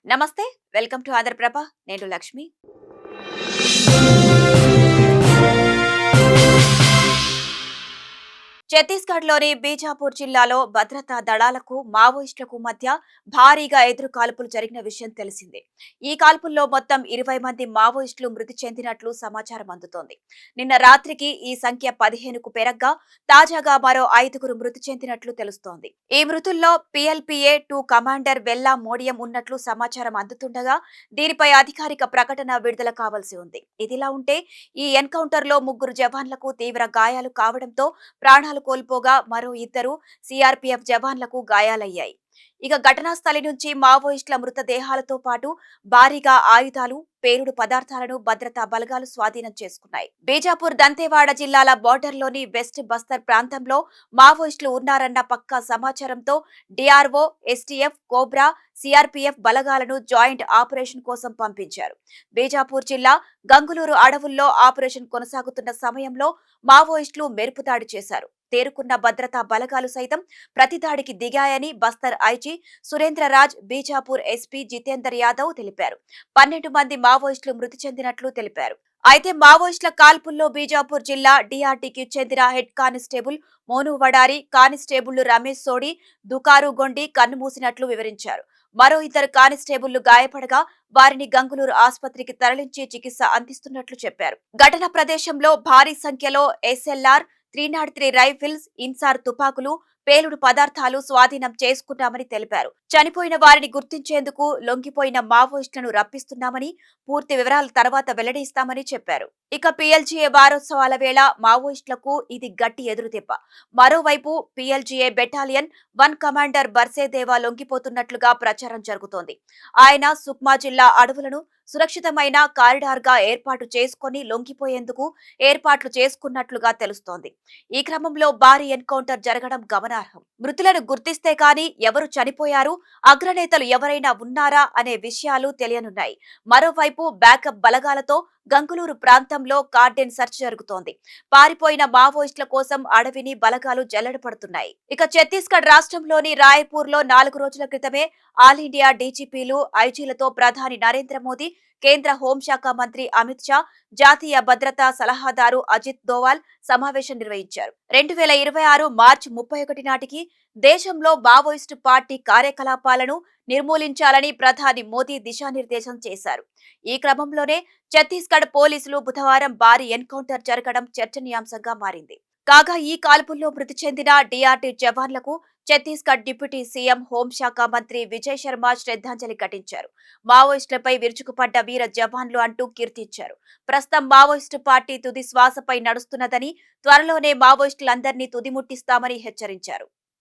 నమస్తే, welcome to Andhraprabha. నేను లక్ష్మి. ఛత్తీస్గఢ్లోని బీజాపూర్ జిల్లాలో భద్రతా దళాలకు మావోయిస్టులకు మధ్య భారీగా ఎదురు కాల్పులు జరిగిన విషయం తెలిసిందే. ఈ కాల్పుల్లో మొత్తం 20 మంది మావోయిస్టులు మృతి చెందినట్లు సమాచారం అందుతోంది. నిన్న రాత్రికి ఈ సంఖ్య 15కు పెరగ్గా తాజాగా మరో 5గురు మృతి చెందినట్లు తెలుస్తోంది. ఈ మృతుల్లో PLPA-2 కమాండర్ వెల్లా మోడియం ఉన్నట్లు సమాచారం అందుతుండగా దీనిపై అధికారిక ప్రకటన విడుదల కావాల్సి ఉంది. ఇదిలా ఉంటే ఈ ఎన్కౌంటర్లో 3 జవాన్లకు తీవ్ర గాయాలు కావడంతో ప్రాణాలు కోల్పోగా మరో 2 CRPF జవాన్లకు గాయాలయ్యాయి. ఇక ఘటనా స్థలి నుంచి మావోయిస్టుల మృతదేహాలతో పాటు భారీగా ఆయుధాలు, పేలుడు పదార్థాలను భద్రతా బలగాలు స్వాధీనం చేసుకున్నాయి. బీజాపూర్ దంతేవాడ జిల్లాల బోర్డర్లోని వెస్ట్ బస్తర్ ప్రాంతంలో మావోయిస్టులు ఉన్నారన్న పక్కా సమాచారంతో DRO, STF, కోబ్రా, CRPF బలగాలను జాయింట్ ఆపరేషన్ కోసం పంపించారు. బీజాపూర్ జిల్లా గంగులూరు అడవుల్లో ఆపరేషన్ కొనసాగుతున్న సమయంలో మావోయిస్టులు మెరుపుదాడి చేశారు. తేరుకున్న భద్రతా బలగాలు సైతం ప్రతిదాడికి దిగాయని బస్తర్ ఐజీ సురేంద్రరాజ్, బీజాపూర్ SP జితేందర్ యాదవ్ తెలిపారు. 12 మంది మావోయిస్టులు మృతి చెందినట్లు తెలిపారు. అయితే మావోయిస్టుల కాల్పుల్లో బీజాపూర్ జిల్లా DRTకి చెందిన హెడ్ కానిస్టేబుల్ మోను వడారి, కానిస్టేబుళ్లు రమేష్ సోడి, దుకారు గొండి కన్నుమూసినట్లు వివరించారు. మరో 2 కానిస్టేబుళ్లు గాయపడగా వారిని గంగులూరు ఆసుపత్రికి తరలించి చికిత్స అందిస్తున్నట్లు చెప్పారు. ఘటన ప్రదేశంలో భారీ సంఖ్యలో SLR 303 రైఫిల్స్, ఇన్సార్ తుపాకులు, పేలుడు పదార్థాలు స్వాధీనం చేసుకున్నామని తెలిపారు. చనిపోయిన వారిని గుర్తించేందుకు లొంగిపోయిన మావోయిస్టులను రప్పిస్తున్నామని, పూర్తి వివరాలు తర్వాత వెల్లడిస్తామని చెప్పారు. ఇక PLGA వారోత్సవాల వేళ మావోయిస్టులకు ఇది గట్టి ఎదురుదెబ్బ. మరోవైపు PLGA బెటాలియన్ 1 కమాండర్ బర్సేదేవా లొంగిపోతున్నట్లుగా ప్రచారం జరుగుతోంది. ఆయన సుక్మా జిల్లా అడవులను సురక్షితమైన కారిడార్ గా ఏర్పాటు చేసుకుని లొంగిపోయేందుకు ఏర్పాట్లు చేసుకున్నట్లుగా తెలుస్తోంది. ఈ క్రమంలో భారీ ఎన్కౌంటర్ జరగడం గమనార్హం. మృతులను గుర్తిస్తే కానీ ఎవరు చనిపోయారు, అగ్రనేతలు ఎవరైనా ఉన్నారా అనే విషయాలు తెలియనున్నాయి. మరోవైపు బ్యాకప్ బలగాలతో గంగులూరు ప్రాంతంలో కార్డెన్ సెర్చ్ జరుగుతోంది. పారిపోయిన మావోయిస్టుల కోసం అడవిని బలగాలు జల్లెడపడుతున్నాయి. ఇక ఛత్తీస్గఢ్ రాష్ట్రంలోని రాయ్పూర్ లో 4 రోజుల క్రితమే ఆల్ ఇండియా DGPలు, ఐజీలతో ప్రధాని నరేంద్ర మోదీ, కేంద్ర హోంశాఖ మంత్రి అమిత్ షా, జాతీయ భద్రతా సలహాదారు అజిత్ దోవాల్ సమావేశం నిర్వహించారు. 2026 మార్చి 31 నాటికి దేశంలో మావోయిస్టు పార్టీ కార్యకలాపాలను నిర్మూలించాలని ప్రధాని మోదీ దిశానిర్దేశం చేశారు. ఈ క్రమంలోనే ఛత్తీస్గఢ్ పోలీసులు బుధవారం భారీ ఎన్కౌంటర్ జరగడం చర్చనీయాంశంగా మారింది. కాగా ఈ కాల్పుల్లో మృతి చెందిన DRT జవాన్లకు ఛత్తీస్గఢ్ డిప్యూటీ సీఎం హోంశాఖ మంత్రి విజయ్ శర్మ శ్రద్ధాంజలి ఘటించారు. మావోయిస్టులపై విరుచుకుపడ్డ వీర జవాన్లు అంటూ కీర్తించారు. ప్రస్తుతం మావోయిస్టు పార్టీ తుది శ్వాసపై నడుస్తున్నదని, త్వరలోనే మావోయిస్టులందరినీ తుదిముట్టిస్తామని హెచ్చరించారు.